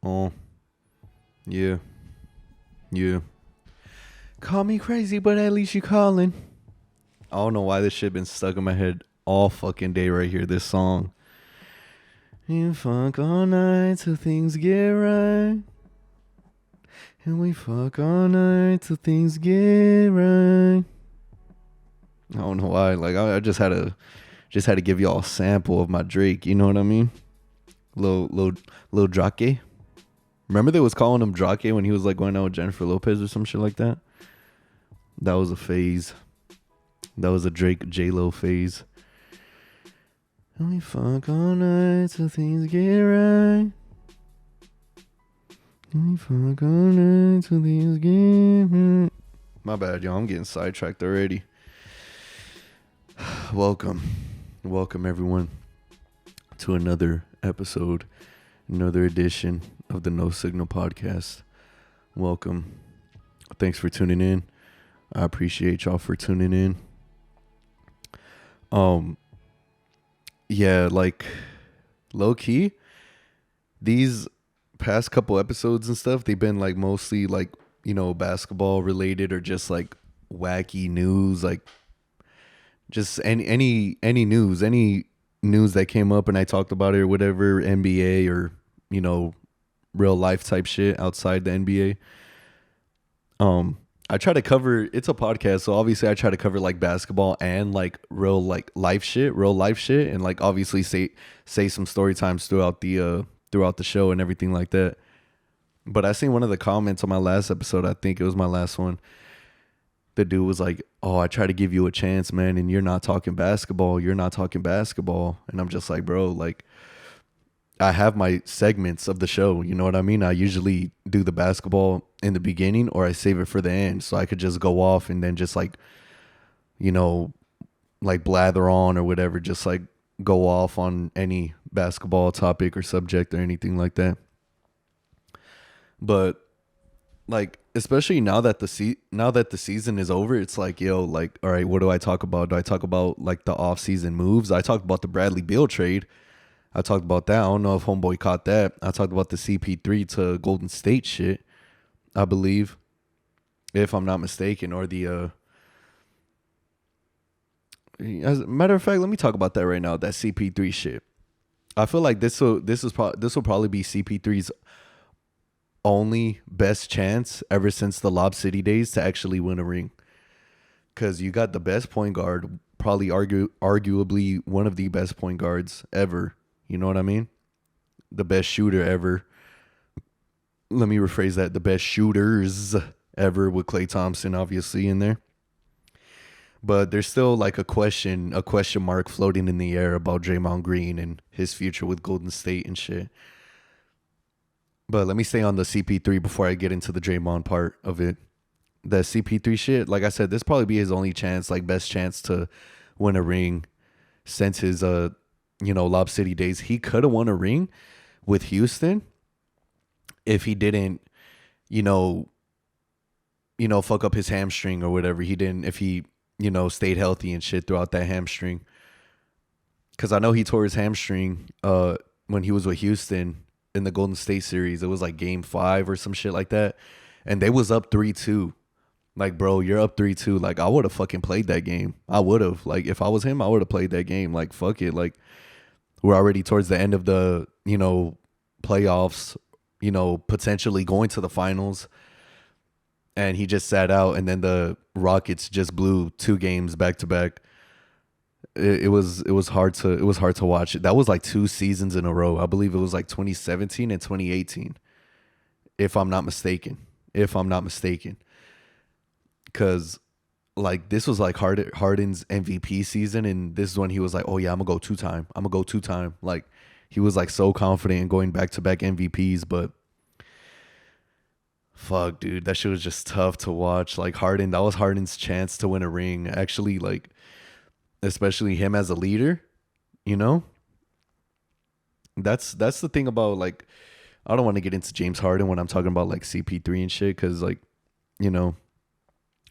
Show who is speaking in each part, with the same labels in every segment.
Speaker 1: Oh, yeah. Yeah. Call me crazy, but at least you calling. I don't know why this shit been stuck in my head all fucking day right here, this song. You fuck all night till things get right. And we fuck all night till things get right. I don't know why. Like I just had to give y'all a sample of my Drake. You know what I mean? Little Drake. Remember they was calling him Drake when he was like going out with Jennifer Lopez or some shit like that? That was a phase. That was a Drake J-Lo phase. And we fuck all night till things get right. And we fuck all night till things get right. My bad, y'all. I'm getting sidetracked already. Welcome everyone to another episode, another edition of the No Signal Podcast. Welcome. Thanks for tuning in. I appreciate y'all for tuning in. Yeah, like low key, these past couple episodes and stuff, they've been like mostly like, you know, basketball related or just like wacky news, like just any news that came up and I talked about it or whatever, NBA or, you know, real life type shit outside the NBA. I try to cover, it's a podcast, so obviously I try to cover like basketball and like real life shit, and like obviously say some story times throughout the show and everything like that. But I seen one of the comments on my last episode, I think it was my last one. The dude was like, "Oh, I try to give you a chance, man, and you're not talking basketball. And I'm just like, bro, like I have my segments of the show, you know what I mean? I usually do the basketball in the beginning or I save it for the end so I could just go off and then just like, you know, like blather on or whatever, just like go off on any basketball topic or subject or anything like that. But like, especially now that the season is over, it's like, yo, like, all right, what do I talk about? Do I talk about like the off-season moves? I talked about the Bradley Beal trade. I talked about that. I don't know if homeboy caught that. I talked about the CP3 to Golden State shit, I believe, if I'm not mistaken, or the as a matter of fact, let me talk about that right now. That CP3 shit. I feel like this will probably be CP3's only best chance ever since the Lob City days to actually win a ring. Because you got the best point guard, probably arguably one of the best point guards ever. You know what I mean? The best shooter ever. Let me rephrase that. The best shooters ever, with Klay Thompson obviously in there. But there's still like a question mark floating in the air about Draymond Green and his future with Golden State and shit. But let me stay on the CP3 before I get into the Draymond part of it. The CP3 shit, like I said, this probably be his only chance, like best chance to win a ring since his Lob City days. He could have won a ring with Houston if he didn't, fuck up his hamstring or whatever. If he stayed healthy and shit throughout that hamstring. Because I know he tore his hamstring when he was with Houston in the Golden State series. It was like game 5 or some shit like that. And they was up 3-2. Like, bro, you're up 3-2. Like, I would have fucking played that game. I would have. Like, if I was him, I would have played that game. Like, fuck it. Like, we're already towards the end of the, playoffs, potentially going to the finals. And he just sat out. And then the Rockets just blew 2 games back to back. It was hard to watch. That was like 2 seasons in a row. I believe it was like 2017 and 2018. If I'm not mistaken. Because like this was like Harden's MVP season, and this is when he was like, oh yeah, I'm gonna go two-time. Like he was like so confident in going back-to-back MVPs, but fuck, dude, that shit was just tough to watch. Like that was Harden's chance to win a ring. Actually, like especially him as a leader, That's the thing about, like, I don't want to get into James Harden when I'm talking about like CP3 and shit, because like,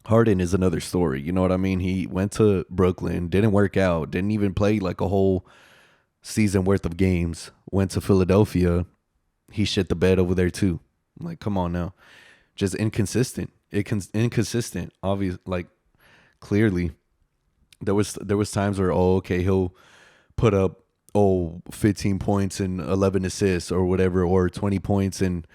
Speaker 1: Harden is another story. You know what I mean? He went to Brooklyn, didn't work out, didn't even play like a whole season worth of games. Went to Philadelphia, he shit the bed over there too. Like, come on now. Just inconsistent. Inconsistent. Obvious, like clearly. There was times where, oh, okay, he'll put up 15 points and 11 assists or whatever, or 20 points and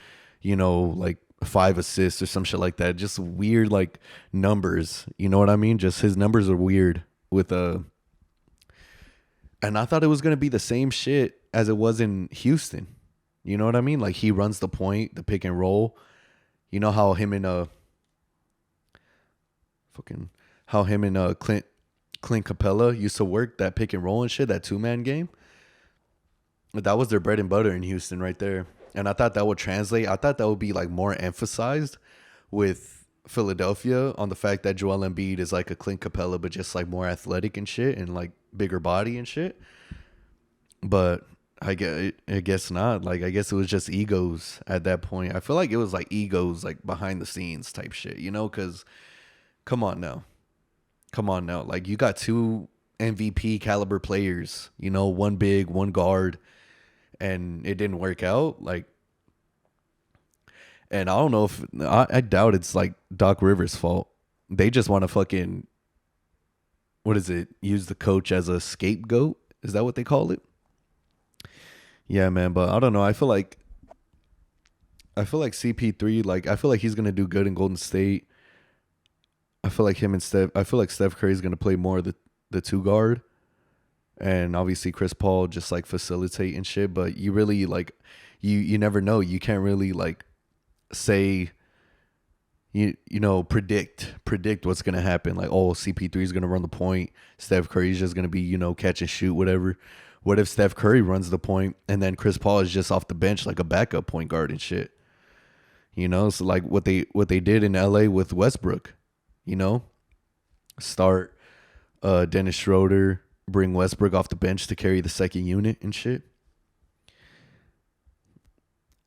Speaker 1: like 5 assists or some shit like that. Just weird like numbers. You know what I mean? Just his numbers are weird with and I thought it was gonna be the same shit as it was in Houston. You know what I mean? Like he runs the point, the pick and roll. You know how him and Clint Capella used to work that pick and roll and shit, that 2-man game. That was their bread and butter in Houston right there. And I thought that would translate. I thought that would be like more emphasized with Philadelphia on the fact that Joel Embiid is like a Clint Capella, but just like more athletic and shit and like bigger body and shit. But I guess not. Like, I guess it was just egos at that point. I feel like it was like egos, like behind the scenes type shit, because come on now. Like, you got 2 MVP caliber players, one big, one guard, and it didn't work out. Like, and I don't know if I doubt it's like Doc Rivers' fault. They just want to fucking, what is it? Use the coach as a scapegoat? Is that what they call it? Yeah, man. But I don't know. I feel like CP3. Like, I feel like he's gonna do good in Golden State. I feel like Steph Curry is gonna play more of the 2 guard, and obviously Chris Paul just like facilitate and shit. But you really like you never know. You can't really like say predict what's gonna happen. Like, oh, CP3 is gonna run the point. Steph Curry is just gonna be catch and shoot, whatever. What if Steph Curry runs the point and then Chris Paul is just off the bench like a backup point guard and shit? So like what they did in LA with Westbrook. Start Dennis Schroeder, bring Westbrook off the bench to carry the second unit and shit.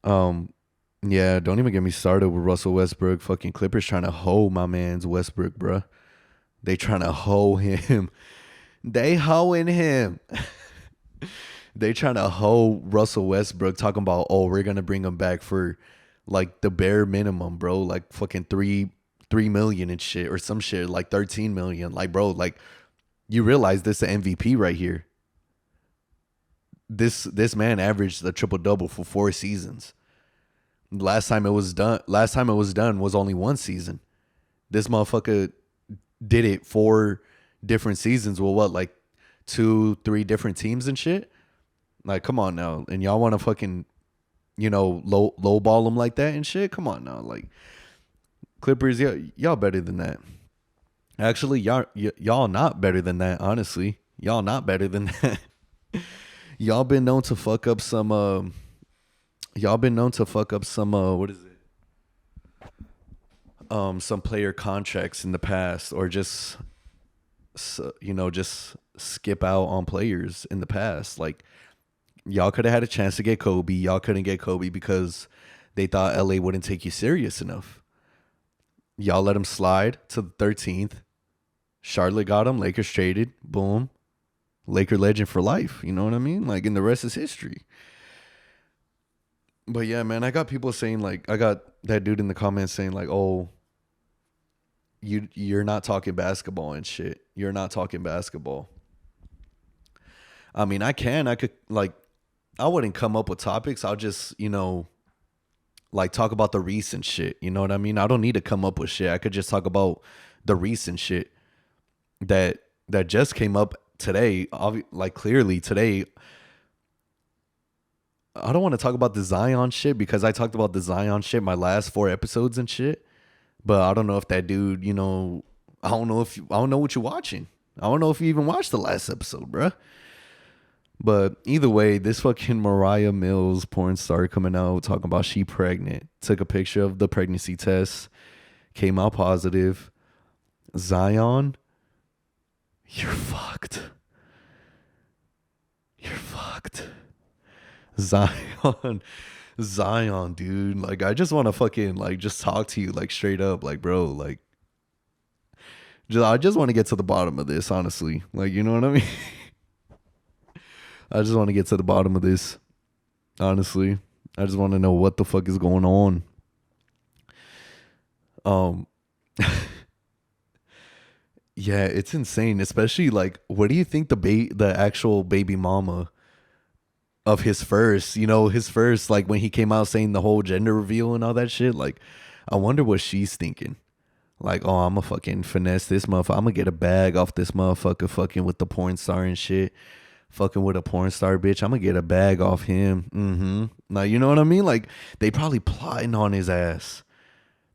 Speaker 1: Yeah, don't even get me started with Russell Westbrook. Fucking Clippers trying to hoe my man's Westbrook, bruh. They trying to hoe him. They hoeing him. They trying to hoe Russell Westbrook, talking about, oh, we're gonna bring him back for like the bare minimum, bro. Like fucking $3 million and shit, or some shit, like 13 million. Like, bro, like, you realize this is an MVP right here. This man averaged a triple double for 4 seasons. Last time it was done was only 1 season. This motherfucker did it 4 different seasons. Well, what, like 2-3 different teams and shit? Like, come on now. And y'all want to fucking, low ball them like that and shit? Come on now. Like, Clippers, y'all better than that. Actually, y'all not better than that, honestly. Y'all not better than that. Y'all been known to fuck up some what is it? Some player contracts in the past, or just just skip out on players in the past. Like, y'all could have had a chance to get Kobe. Y'all couldn't get Kobe because they thought LA wouldn't take you serious enough. Y'all let him slide to the 13th. Charlotte got him. Lakers traded. Boom. Laker legend for life. You know what I mean? Like, and the rest is history. But yeah, man, I got people saying, like, I got that dude in the comments saying, like, oh, you're not talking basketball and shit. You're not talking basketball. I mean, I could, like, I wouldn't come up with topics. I'll just, like, talk about the recent shit. You know what I mean? I don't need to come up with shit. I could just talk about the recent shit that just came up today. Like, clearly today. I don't want to talk about the Zion shit because I talked about the Zion shit my last 4 episodes and shit. But I don't know if that dude, I don't know what you're watching. I don't know if you even watched the last episode, bruh. But either way, this fucking Mariah Mills porn star coming out talking about she pregnant. Took a picture of the pregnancy test. Came out positive. Zion, you're fucked. You're fucked. Zion, dude. Like, I just want to fucking, like, just talk to you, like, straight up. Like, bro, like, I just want to get to the bottom of this, honestly. Like, you know what I mean? I just want to get to the bottom of this, honestly. I just want to know what the fuck is going on. Um, yeah, it's insane. Especially like, what do you think the actual baby mama of his first, his first, like when he came out saying the whole gender reveal and all that shit? Like, I wonder what she's thinking. Like, oh, I'm gonna fucking finesse this motherfucker. I'm gonna get a bag off this motherfucker fucking with the porn star and shit. Fucking with a porn star bitch. I'm gonna get a bag off him. Now, you know what I mean? Like, they probably plotting on his ass.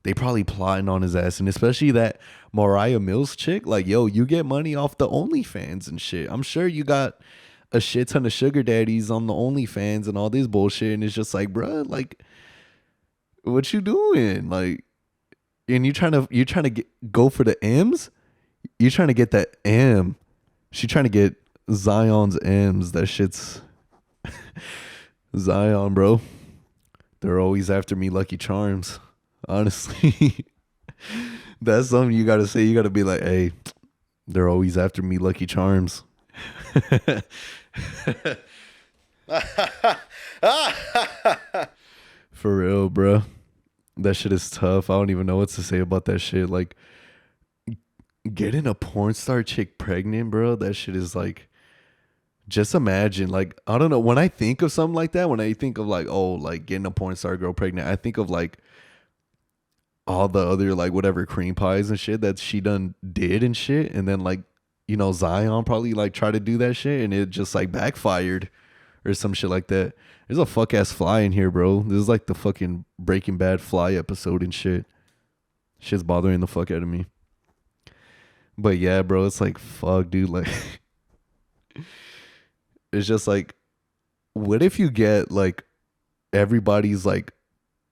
Speaker 1: And especially that Mariah Mills chick. Like, yo, you get money off the OnlyFans and shit. I'm sure you got a shit ton of sugar daddies on the OnlyFans and all this bullshit. And it's just like, bruh, like, what you doing? Like, and you trying to go for the M's? You trying to get that M. She trying to get Zion's M's. That shit's Zion, bro. They're always after me, Lucky Charms. Honestly. That's something you gotta say. You gotta be like, hey, they're always after me, Lucky Charms. For real, bro. That shit is tough. I don't even know what to say about that shit. Like, getting a porn star chick pregnant, bro, that shit is like, just imagine. Like, I don't know. When I think of something like that, when I think of like, oh, like getting a porn star girl pregnant, I think of like all the other like whatever cream pies and shit that she done did and shit. And then like, Zion probably like tried to do that shit and it just like backfired or some shit like that. There's a fuck ass fly in here, bro. This is like the fucking Breaking Bad fly episode and shit. Shit's bothering the fuck out of me. But yeah, bro, it's like, fuck, dude. Like, it's just like, what if you get like everybody's like,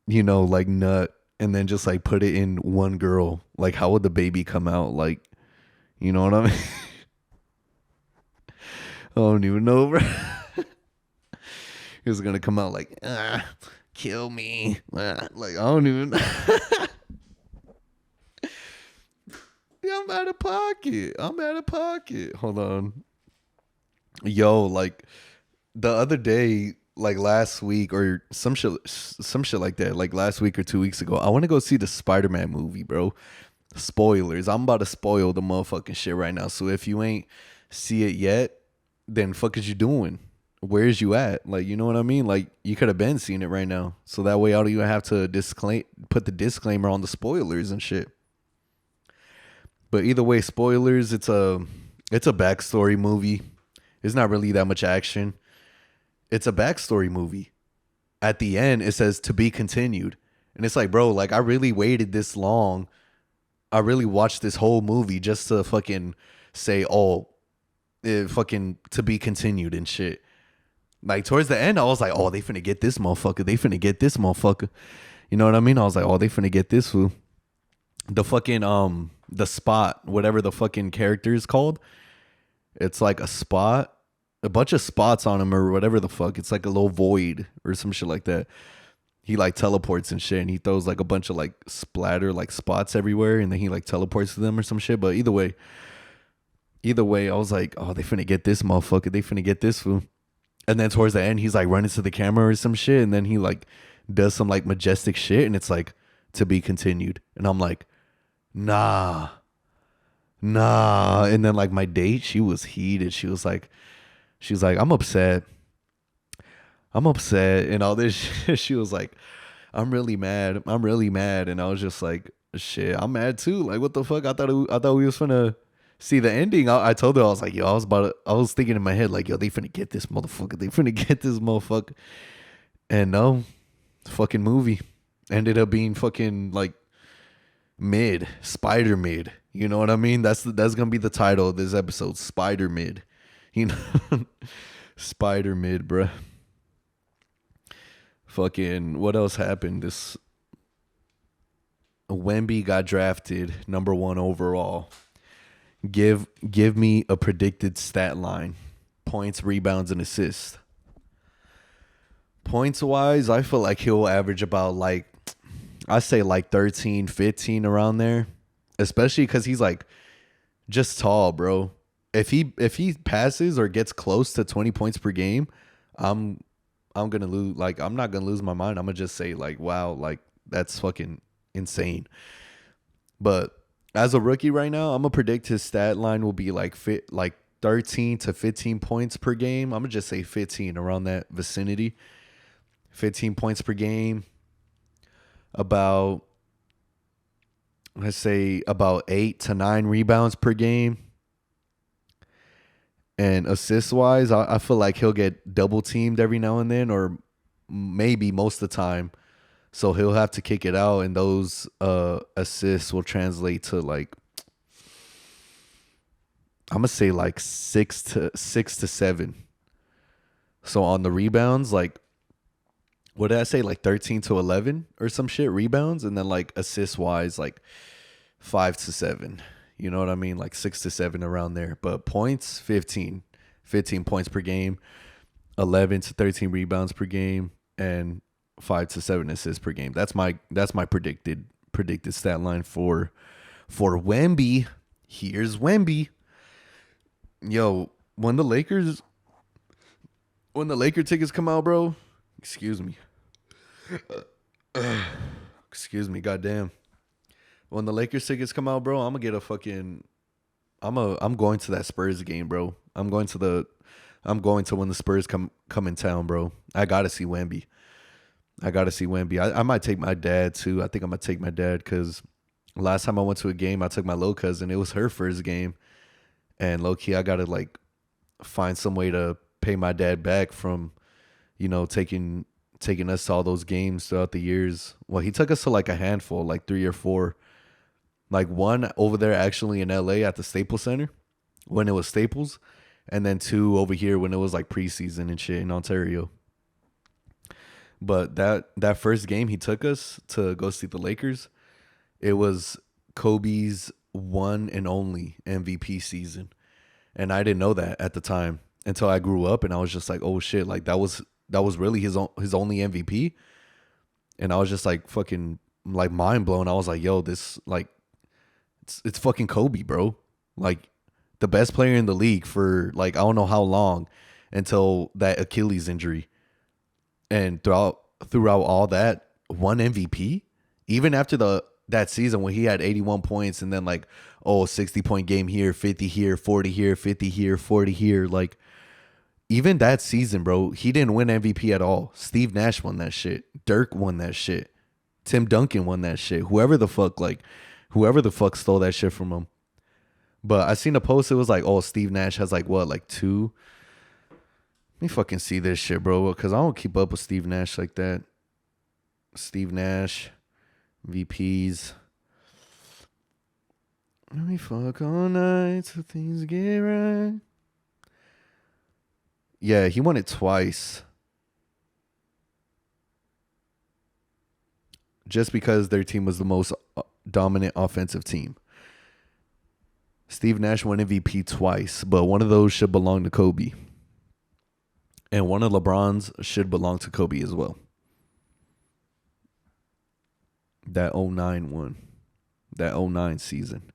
Speaker 1: like nut and then just like put it in one girl? Like, how would the baby come out? Like, you know what I mean? I don't even know, bro. He was gonna come out like, kill me. Like, I don't even. Yeah, I'm out of pocket. Hold on. Yo, like the other day, like last week or some shit like that, like last week or 2 weeks ago, I want to go see the Spiderman movie, bro. Spoilers. I'm about to spoil the motherfucking shit right now. So if you ain't see it yet, then fuck is you doing? Where's you at? Like, you know what I mean? Like, you could have been seeing it right now. So that way I don't even have to put the disclaimer on the spoilers and shit. But either way, spoilers, it's a backstory movie. It's not really that much action. It's a backstory movie. At the end, it says to be continued. And it's like, bro, like I really waited this long. I really watched this whole movie just to fucking say, oh, fucking to be continued and shit. Like towards the end, I was like, oh, they finna get this motherfucker. You know what I mean? I was like, oh, they finna get this fool. The fucking, the spot, whatever the fucking character is called. It's like a spot, a bunch of spots on him or whatever the fuck. It's like a little void or some shit like that. He like teleports and shit and he throws like a bunch of like splatter, like spots everywhere. And then he like teleports to them or some shit. But either way, I was like, oh, they finna get this motherfucker. They finna get this fool. And then towards the end, he's like running to the camera or some shit. And then he like does some like majestic shit. And it's like to be continued. And I'm like, nah. And then like my date, she was heated. She was like, I'm upset. And all this shit. She was like, I'm really mad. And I was just like, shit, I'm mad too. Like, what the fuck? I thought we was finna see the ending. I told her, I was like, yo, I was thinking in my head, like, yo, they finna get this motherfucker. And no, fucking movie ended up being fucking like Spider mid. You know what I mean? That's gonna be the title of this episode, Spider mid. You know, Spider mid, bruh. Fucking, what else happened? This Wemby got drafted number 1 overall. Give me a predicted stat line. Points, rebounds, and assists. Points wise, I feel like he'll average about like, I say like 13, 15 around there. Especially because he's like just tall, bro. If he passes or gets close to 20 points per game, I'm I'm gonna lose. Like, I'm not gonna lose my mind. I'm gonna just say like, wow, like that's fucking insane. But as a rookie right now, I'm gonna predict his stat line will be like 13 to 15 points per game. I'm gonna just say 15, around that vicinity. 15 points per game. About, let's say, about 8 to 9 rebounds per game. And assist wise, I feel like he'll get double teamed every now and then, or maybe most of the time. So he'll have to kick it out, and those assists will translate to like, I'm gonna say like 6 to 7. So on the rebounds, like, what did I say? Like 13 to 11 or some shit rebounds, and then like assist wise, like 5 to 7. You know what I mean? Like 6 to 7, around there. But points, 15 points per game, 11 to 13 rebounds per game, and 5 to 7 assists per game. That's my predicted stat line for Wemby. Here's Wemby. Yo, when the Laker tickets come out, bro. Excuse me. Excuse me, goddamn. When the Lakers tickets come out, bro, I'm gonna get a fucking. I'm going to that Spurs game, bro. I'm going to when the Spurs come in town, bro. I gotta see Wemby. I might take my dad too. I think I'm gonna take my dad because last time I went to a game, I took my little cousin. It was her first game, and low key, I gotta like find some way to pay my dad back from, taking us to all those games throughout the years. Well, he took us to like a handful, like 3 or 4. Like one over there actually in LA at the Staples Center when it was Staples, and then 2 over here when it was like preseason and shit in Ontario. But that first game he took us to go see the Lakers, it was Kobe's one and only MVP season. And I didn't know that at the time until I grew up, and I was just like, oh shit, like that was really his only MVP. And I was just like fucking like mind blown. I was like, yo, this like it's fucking Kobe, bro. Like the best player in the league for like I don't know how long until that Achilles injury. And throughout all that, one MVP, even after that season when he had 81 points and then like 60-point game here, 50 here, 40 here, 50 here, 40 here, like even that season, bro, he didn't win MVP at all. Steve Nash won that shit. Dirk won that shit. Tim Duncan won that shit. Whoever the fuck stole that shit from him. But I seen a post, it was like, Steve Nash has like what, like 2. Let me fucking see this shit, bro, because I don't keep up with Steve Nash like that. Steve Nash, VPs. Let me fuck all night till things get right. Yeah, he won it twice. Just because their team was the most dominant offensive team. Steve Nash won MVP twice, but one of those should belong to Kobe. And one of LeBron's should belong to Kobe as well. That 09 one. That 09 season.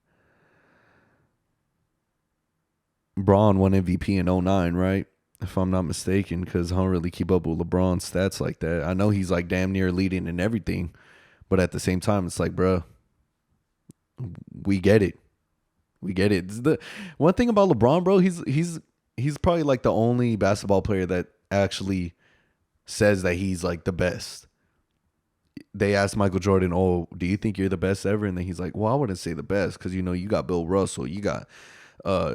Speaker 1: Braun won MVP in 09, right? If I'm not mistaken, because I don't really keep up with LeBron's stats like that. I know he's like damn near leading in everything, but at the same time, it's like, bruh, we get it. It's the one thing about LeBron, bro. He's probably like the only basketball player that actually says that he's like the best. They asked Michael Jordan, do you think you're the best ever? And then he's like, well, I wouldn't say the best because, you got Bill Russell, you got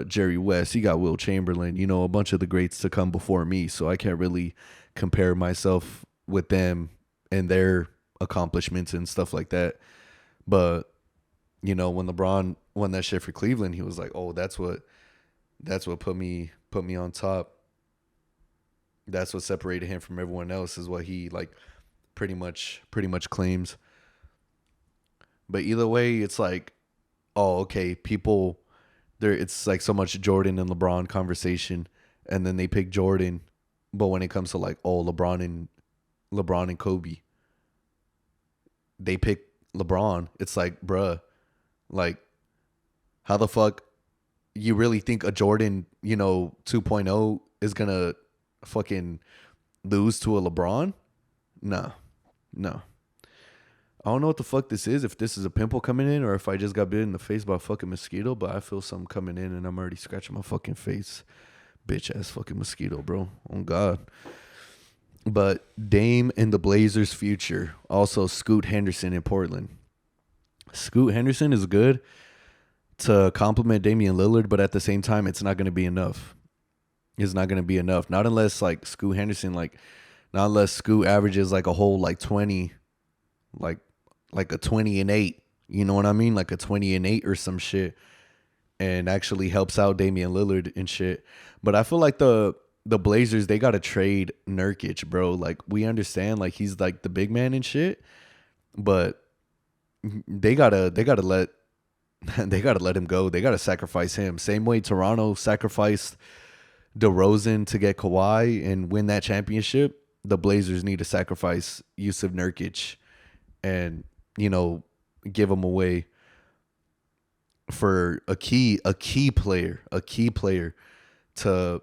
Speaker 1: Jerry West, you got Will Chamberlain, a bunch of the greats to come before me. So I can't really compare myself with them and their accomplishments and stuff like that. But, when LeBron won that shit for Cleveland, he was like, that's what put me on top. That's what separated him from everyone else, is what he like pretty much claims. But either way, it's like, okay, people there, it's like so much Jordan and LeBron conversation, and then they pick Jordan, but when it comes to like LeBron and Kobe, they pick LeBron. It's like, bruh, like how the fuck you really think a Jordan 2.0 is gonna fucking lose to a LeBron? No, no. I don't know what the fuck this is. If this is a pimple coming in, or if I just got bit in the face by a fucking mosquito. But I feel something coming in, and I'm already scratching my fucking face. Bitch ass fucking mosquito, bro. Oh God. But Dame in the Blazers' future. Also, Scoot Henderson in Portland. Scoot Henderson is good to complement Damian Lillard, but at the same time, it's not going to be enough. It's not going to be enough. Not unless like Scoot Henderson, not unless Scoot averages like a whole like 20, like a 20-8. You know what I mean? Like a 20-8 or some shit, and actually helps out Damian Lillard and shit. But I feel like the Blazers, they gotta trade Nurkic, bro. Like we understand, like he's like the big man and shit, but they gotta let they gotta let him go. They gotta sacrifice him. Same way Toronto sacrificed DeRozan to get Kawhi and win that championship. The Blazers need to sacrifice Yusuf Nurkic and, you know, give him away for a key player to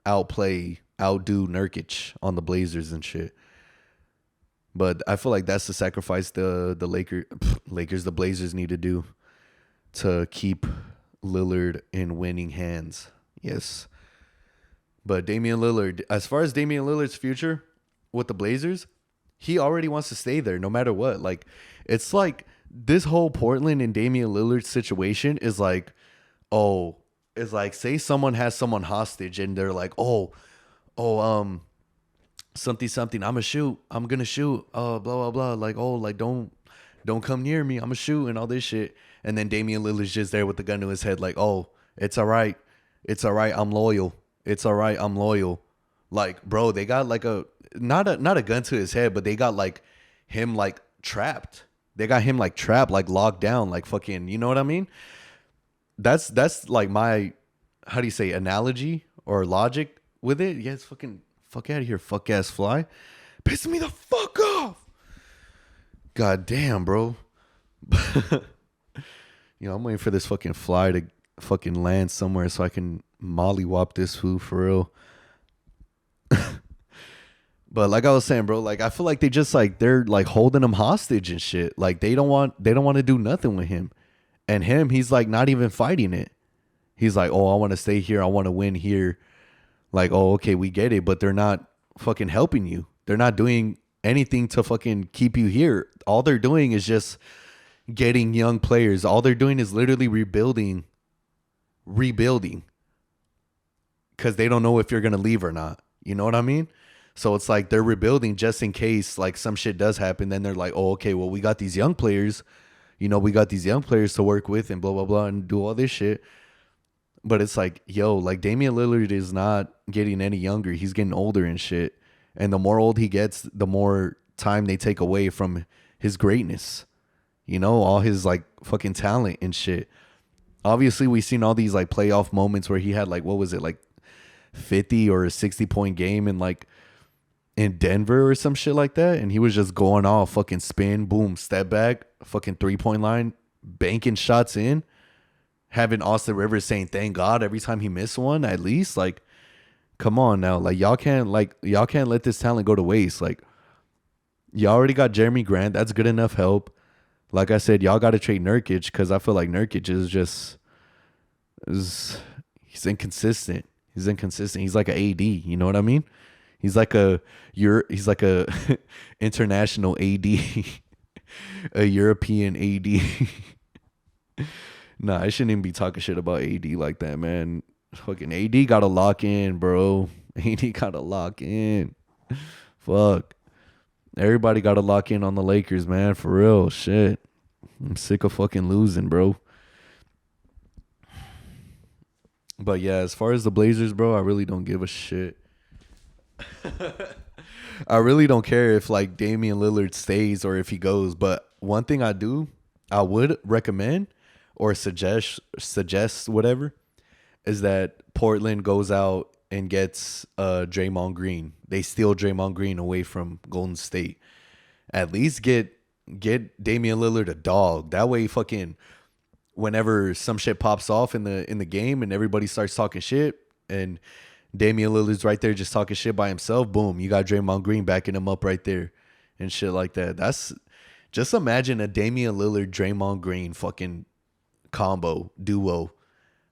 Speaker 1: outdo Nurkic on the Blazers and shit. But I feel like that's the sacrifice the Blazers need to do to keep Lillard in winning hands. Yes. But Damian Lillard, as far as Damian Lillard's future with the Blazers, he already wants to stay there no matter what. Like, it's like this whole Portland and Damian Lillard situation is like, it's like, say someone has someone hostage and they're like, something, I'm gonna shoot, blah, blah, blah. Like, don't come near me, I'm gonna shoot and all this shit. And then Damian Lillard's just there with the gun to his head, like, it's all right, I'm loyal. Like, bro, they got like not a gun to his head, but they got like him like trapped. They got him like trapped, like locked down, like fucking, you know what I mean? That's like my, how do you say, analogy or logic with it. Yeah, it's fucking, fuck out of here, fuck ass fly. Pissing me the fuck off. God damn, bro. You know, I'm waiting for this fucking fly to fucking land somewhere so I can mollywop this fool for real. But like I was saying, bro, like I feel like they're like holding him hostage and shit. Like they don't want to do nothing with him. And he's like not even fighting it. He's like, I want to stay here, I want to win here. Like, okay, we get it, but they're not fucking helping you. They're not doing anything to fucking keep you here. All they're doing is just getting young players. All they're doing is literally rebuilding. Because they don't know if you're going to leave or not. You know what I mean? So it's like they're rebuilding just in case like some shit does happen. Then they're like, okay, well, we got these young players. You know, we got these young players to work with and blah, blah, blah, and do all this shit. But it's like, like Damian Lillard is not getting any younger. He's getting older and shit. And the more old he gets, the more time they take away from his greatness. You know, all his like fucking talent and shit. Obviously, we've seen all these like playoff moments where he had like, what was it, like 50 or a 60-point game in Denver or some shit like that. And he was just going off, fucking spin, boom, step back, fucking 3-point line, banking shots in. Having Austin Rivers saying thank God every time he missed one, at least. Like, come on now. Like, y'all can't let this talent go to waste. Like, y'all already got Jeremy Grant. That's good enough help. Like I said, y'all got to trade Nurkic because I feel like Nurkic he's inconsistent. He's like an AD. You know what I mean? He's like a international AD, a European AD. Nah, I shouldn't even be talking shit about AD like that, man. Fucking AD gotta lock in, bro. AD gotta lock in. Fuck. Everybody gotta lock in on the Lakers, man. For real. Shit. I'm sick of fucking losing, bro. But yeah, as far as the Blazers, bro, I really don't give a shit. I really don't care if like Damian Lillard stays or if he goes. But one thing I would recommend or suggest whatever, is that Portland goes out and gets Draymond Green. They steal Draymond Green away from Golden State. At least get Damian Lillard a dog. That way fucking whenever some shit pops off in the game and everybody starts talking shit and Damian Lillard's right there just talking shit by himself. Boom, you got Draymond Green backing him up right there and shit like that. That's just imagine a Damian Lillard, Draymond Green fucking combo, duo.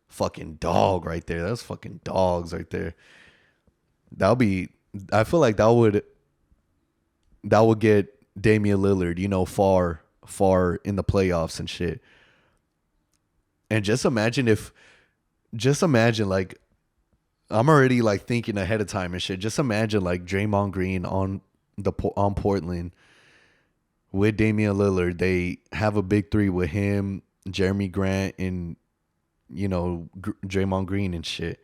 Speaker 1: Fucking dog right there. That's fucking dogs right there. That'll be I feel like that would get Damian Lillard, far in the playoffs and shit. And just imagine like I'm already like thinking ahead of time and shit. Just imagine like Draymond Green on Portland with Damian Lillard. They have a big three with him, Jeremy Grant, and Draymond Green and shit.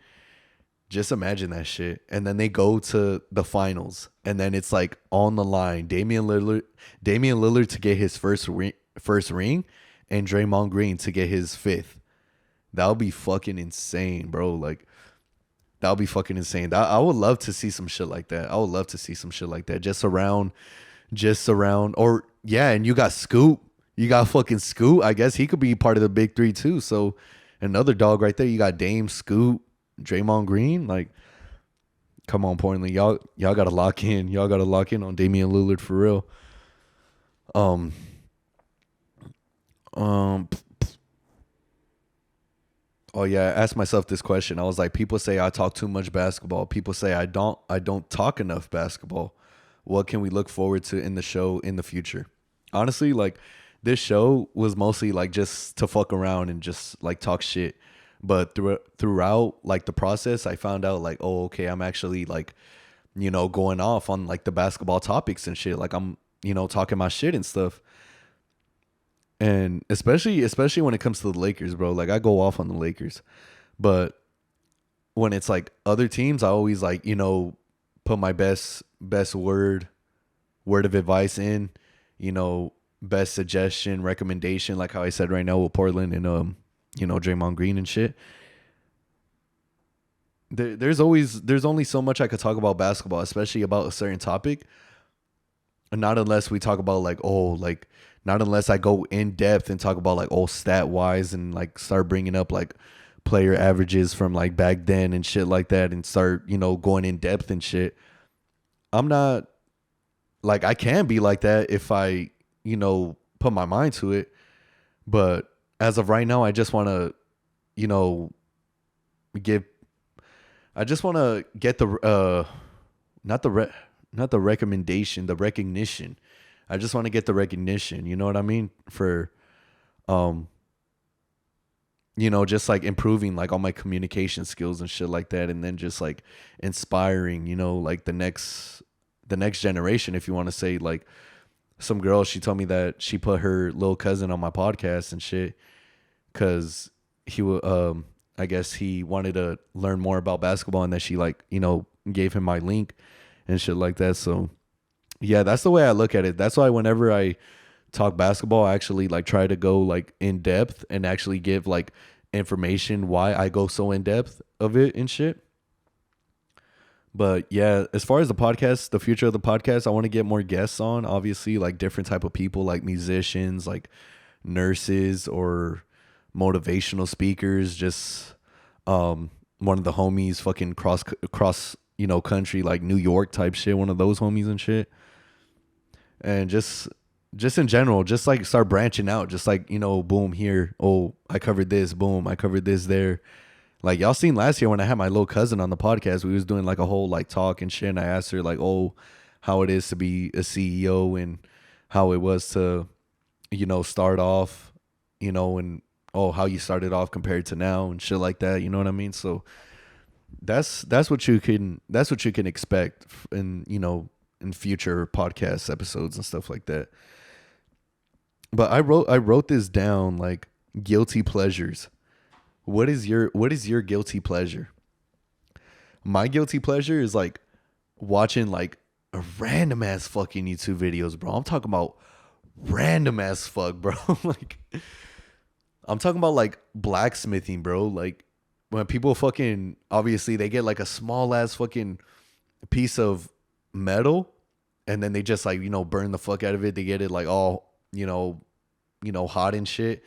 Speaker 1: Just imagine that shit. And then they go to the finals, and then it's like on the line. Damian Lillard to get his first ring, and Draymond Green to get his fifth. That would be fucking insane, bro. Like that would be fucking insane. I would love to see some shit like that. I would love to see some shit like that. Just around, or yeah. And you got Scoop. You got fucking Scoop. I guess he could be part of the big three too. So another dog right there. You got Dame, Scoop, Draymond Green. Like, come on, Portland. Y'all gotta lock in. Y'all gotta lock in on Damian Lillard for real. Oh yeah, I asked myself this question. I was like, people say I talk too much basketball. People say I don't talk enough basketball. What can we look forward to in the show in the future? Honestly, like this show was mostly like just to fuck around and just like talk shit. But throughout like the process, I found out like, oh, okay, I'm actually like, going off on like the basketball topics and shit. Like I'm, talking my shit and stuff. And especially when it comes to the Lakers, bro, like I go off on the Lakers, but when it's like other teams, I always like, put my best word of advice in, best suggestion, recommendation, like how I said right now with Portland and, Draymond Green and shit. There's only so much I could talk about basketball, especially about a certain topic. And not unless we talk about like, not unless I go in depth and talk about like, stat wise and like start bringing up like player averages from like back then and shit like that and start, going in depth and shit. I'm not like, I can be like that if I, put my mind to it. But as of right now, I just want to, I just want to get the, not the recommendation, the recognition. I just want to get the recognition, you know what I mean? For, just like improving like all my communication skills and shit like that. And then just like inspiring, like the next generation, if you want to say. Like some girl, she told me that she put her little cousin on my podcast and shit. Cause I guess he wanted to learn more about basketball, and that she like, gave him my link and shit like that. So yeah, that's the way I look at it. That's why whenever I talk basketball, I actually like try to go like in depth and actually give like information why I go so in depth of it and shit. But yeah, as far as the podcast, the future of the podcast, I want to get more guests on, obviously, like different type of people, like musicians, like nurses or motivational speakers, just one of the homies fucking cross country, like New York type shit, one of those homies and shit. And just in general, just like start branching out, just like, boom here, I covered this, boom, I covered this there. Like y'all seen last year when I had my little cousin on the podcast, we was doing like a whole like talk and shit, and I asked her like, how it is to be a CEO and how it was to, start off, and how you started off compared to now and shit like that, you know what I mean? So that's what you can expect in, in future podcast episodes and stuff like that. But I wrote this down, like guilty pleasures. What is your guilty pleasure? My guilty pleasure is like watching like a random ass fucking YouTube videos, bro. I'm talking about random as fuck, bro. Like I'm talking about like blacksmithing, bro. Like when people fucking, obviously they get like a small ass fucking piece of metal, and then they just like, burn the fuck out of it. They get it like all, hot and shit.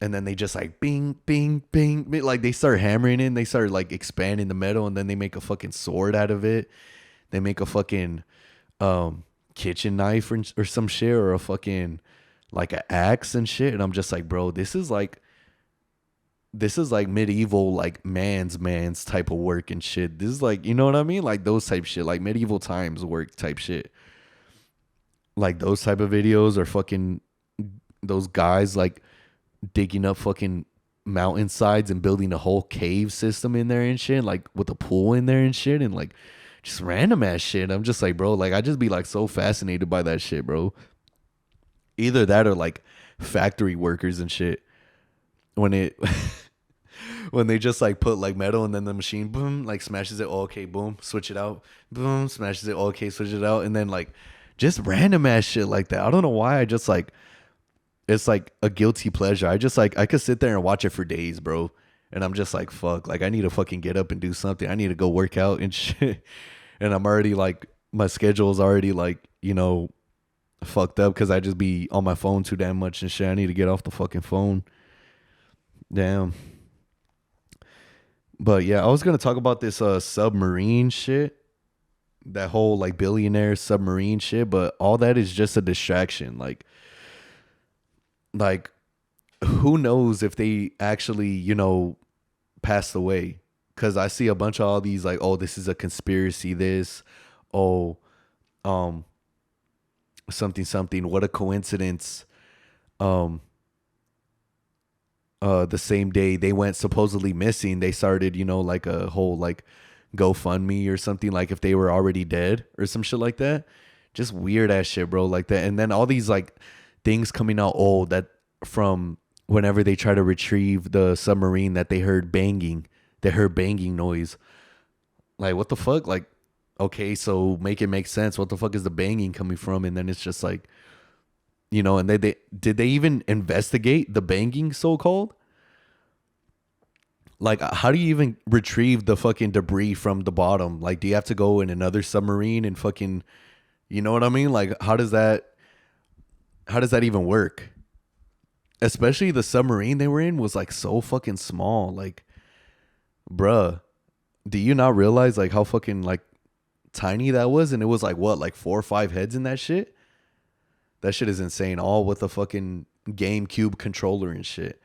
Speaker 1: and then they just like bing, bing, bing, like they start hammering it. They start like expanding the metal, and then they make a fucking sword out of it. They make a fucking kitchen knife or some shit, or a fucking like an axe and shit. And I'm just like, bro, this is like medieval, like man's type of work and shit. This is like, you know what I mean? Like those type shit, like medieval times work type shit. Like those type of videos are fucking those guys like digging up fucking mountainsides and building a whole cave system in there and shit, like with a pool in there and shit, and like just random ass shit. I'm just like, bro, like I just be like so fascinated by that shit, bro. Either that or like factory workers and shit. When it when they just like put like metal and then the machine boom like smashes it, oh, okay, boom, switch it out, boom, smashes it, oh, okay, switch it out, and then like just random ass shit like that. I don't know why. I just like, it's like a guilty pleasure. I just like, I could sit there and watch it for days, bro. And I'm just like, fuck, like I need to fucking get up and do something. I need to go work out and shit. And I'm already like, my schedule's already like, you know, fucked up because I just be on my phone too damn much and shit. I need to get off the fucking phone. Damn. But yeah, I was going to talk about this submarine shit. That whole like billionaire submarine shit, but all that is just a distraction. Like who knows if they actually, you know, passed away? Because I see a bunch of all these like, oh, this is a conspiracy. This, oh, something. What a coincidence. The same day they went supposedly missing, they started, you know, like a whole like GoFundMe or something, like if they were already dead or some shit like that. Just weird ass shit, bro, like that. And then all these like things coming out, oh, that from whenever they try to retrieve the submarine, that they heard banging noise. Like what the fuck? Like, okay, so make it make sense. What the fuck is the banging coming from? And then it's just like, you know, and they did they even investigate the banging, so called? Like, how do you even retrieve the fucking debris from the bottom? Like, do you have to go in another submarine and fucking, you know what I mean? Like, how does that even work? Especially the submarine they were in was like so fucking small. Like, bruh, do you not realize like how fucking like tiny that was? And it was like what, like 4 or 5 heads in that shit? That shit is insane. All with a fucking GameCube controller and shit.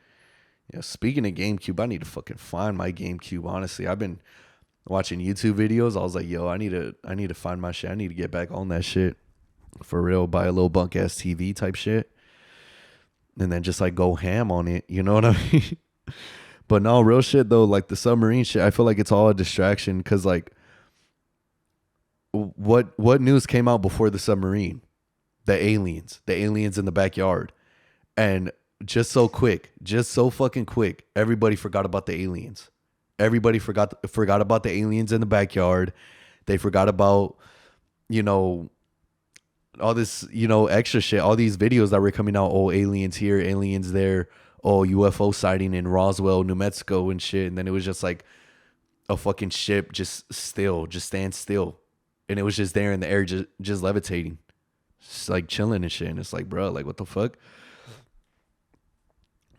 Speaker 1: Yeah, speaking of GameCube, I need to fucking find my GameCube. Honestly, I've been watching YouTube videos. I was like, yo, I need to find my shit. I need to get back on that shit for real. Buy a little bunk ass TV type shit, and then just like go ham on it. You know what I mean? But no, real shit though. Like the submarine shit, I feel like it's all a distraction. Cause like, what news came out before the submarine? The aliens in the backyard, and just so fucking quick, everybody forgot about the aliens. Everybody forgot about the aliens in the backyard. They forgot about, you know, all this, you know, extra shit, all these videos that were coming out. Oh, aliens here, aliens there. Oh, UFO sighting in Roswell, New Mexico and shit. And then it was just like a fucking ship just stand still. And it was just there in the air, just levitating. Just like chilling and shit. And it's like, bro, like what the fuck?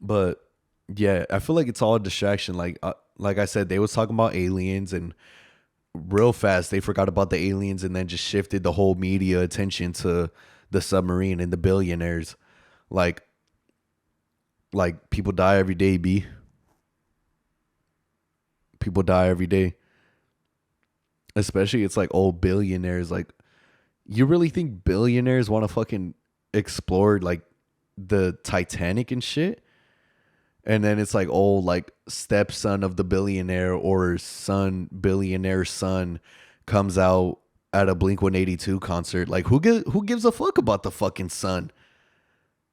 Speaker 1: But yeah, I feel like it's all a distraction. Like I said, they was talking about aliens, and real fast they forgot about the aliens, and then just shifted the whole media attention to the submarine and the billionaires. Like people die every day, B. People die every day. Especially it's like old billionaires. Like, you really think billionaires want to fucking explore like the Titanic and shit? And then it's like, oh, like stepson of the billionaire or billionaire son comes out at a Blink-182 concert. Like who gives a fuck about the fucking son?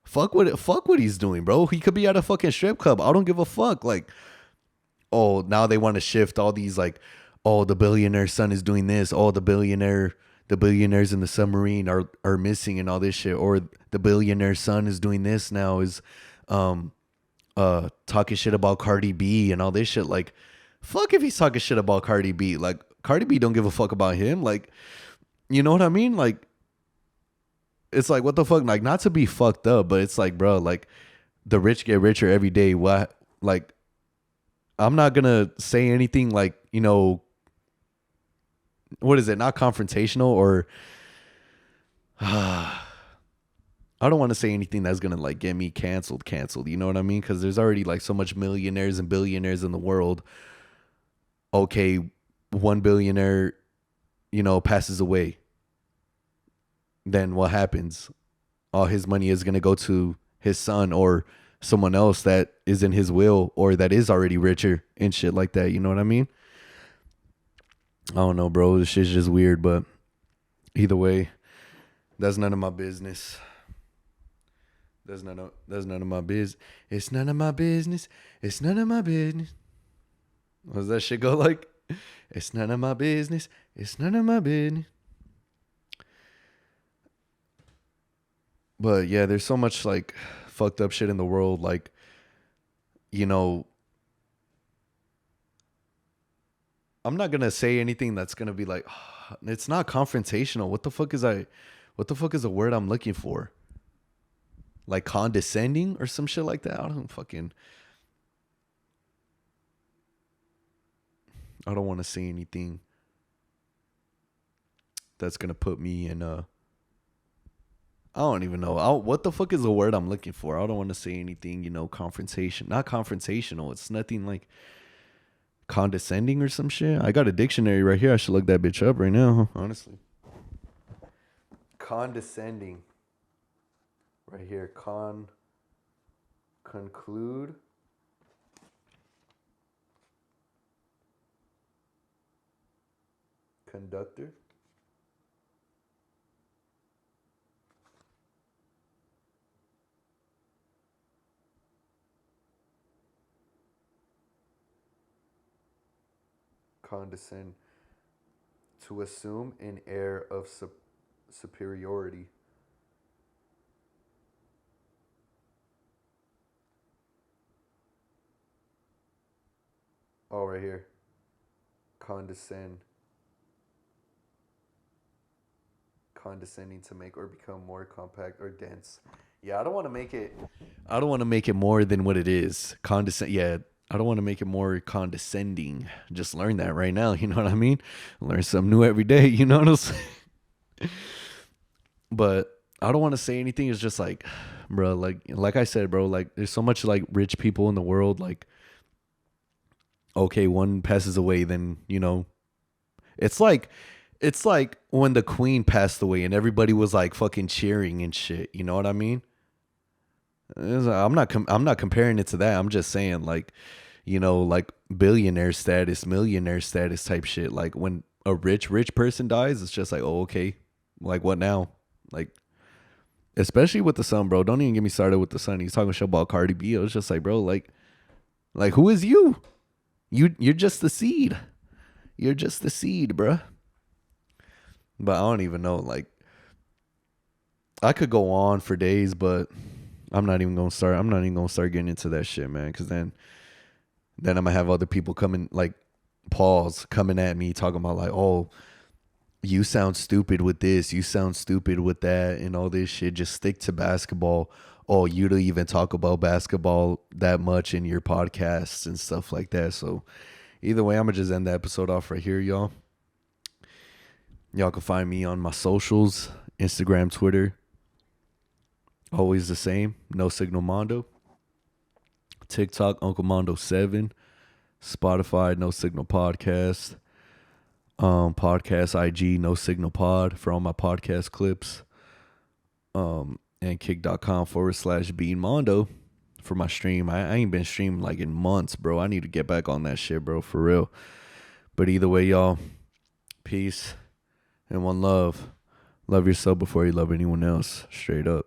Speaker 1: Fuck what he's doing, bro. He could be at a fucking strip club. I don't give a fuck. Like, oh, now they want to shift all these like, oh, the billionaire son is doing this. Oh, the billionaires in the submarine are missing and all this shit. Or the billionaire son is doing this now, is talking shit about Cardi B and all this shit. Like, fuck if he's talking shit about Cardi B. Like, Cardi B don't give a fuck about him. Like, you know what I mean? Like, it's like, what the fuck? Like, not to be fucked up, but it's like, bro, like, the rich get richer every day. What, like, I'm not gonna say anything like, what is it? Not confrontational or I don't want to say anything that's gonna like get me canceled. You know what I mean? Because there's already like so much millionaires and billionaires in the world. Okay, one billionaire, passes away. Then what happens? All his money is gonna go to his son or someone else that is in his will or that is already richer and shit like that. You know what I mean? I don't know, bro. This shit's just weird, but either way, that's none of my business. That's none of my business. It's none of my business. It's none of my business. What does that shit go like? It's none of my business. It's none of my business. But yeah, there's so much like fucked up shit in the world. Like, I'm not gonna say anything that's gonna be like, it's not confrontational. What the fuck is a word I'm looking for? Like condescending or some shit like that. I don't want to say anything that's going to put me in I don't even know. What the fuck is the word I'm looking for? I don't want to say anything, confrontation. Not confrontational. It's nothing like condescending or some shit. I got a dictionary right here. I should look that bitch up right now, honestly. Condescending. Right here, conclude, conductor, condescend, to assume an air of superiority. Oh, right here. Condescend. Condescending to make or become more compact or dense. Yeah, I don't want to make it more than what it is. Yeah, I don't want to make it more condescending. Just learn that right now, you know what I mean? Learn something new every day, you know what I'm saying? But I don't want to say anything. It's just like, bro, like I said, bro, like there's so much like rich people in the world, like okay, one passes away, then, it's like when the queen passed away and everybody was like fucking cheering and shit. You know what I mean? I'm not comparing it to that. I'm just saying like, like billionaire status, millionaire status type shit. Like when a rich person dies, it's just like, oh, okay. Like what now? Like, especially with the son, bro. Don't even get me started with the son. He's talking shit about Cardi B. It was just like, bro, like who is you? You're just the seed. You're just the seed, bruh. But I don't even know. Like, I could go on for days, but I'm not even gonna start. I'm not even gonna start getting into that shit, man. Because then I'm gonna have other people coming, like, coming at me talking about like, oh, you sound stupid with this. You sound stupid with that, and all this shit. Just stick to basketball. Oh, you don't even talk about basketball that much in your podcasts and stuff like that. So either way, I'm going to just end the episode off right here, y'all. Y'all can find me on my socials, Instagram, Twitter. Always the same. No Signal Mando. TikTok, Uncle Mondo 7. Spotify, No Signal Podcast. Podcast IG, No Signal Pod for all my podcast clips. And kick.com/Bean Mando for my stream. I ain't been streaming like in months, bro. I need to get back on that shit, bro, for real. But either way, y'all, peace and one love. Love yourself before you love anyone else. Straight up.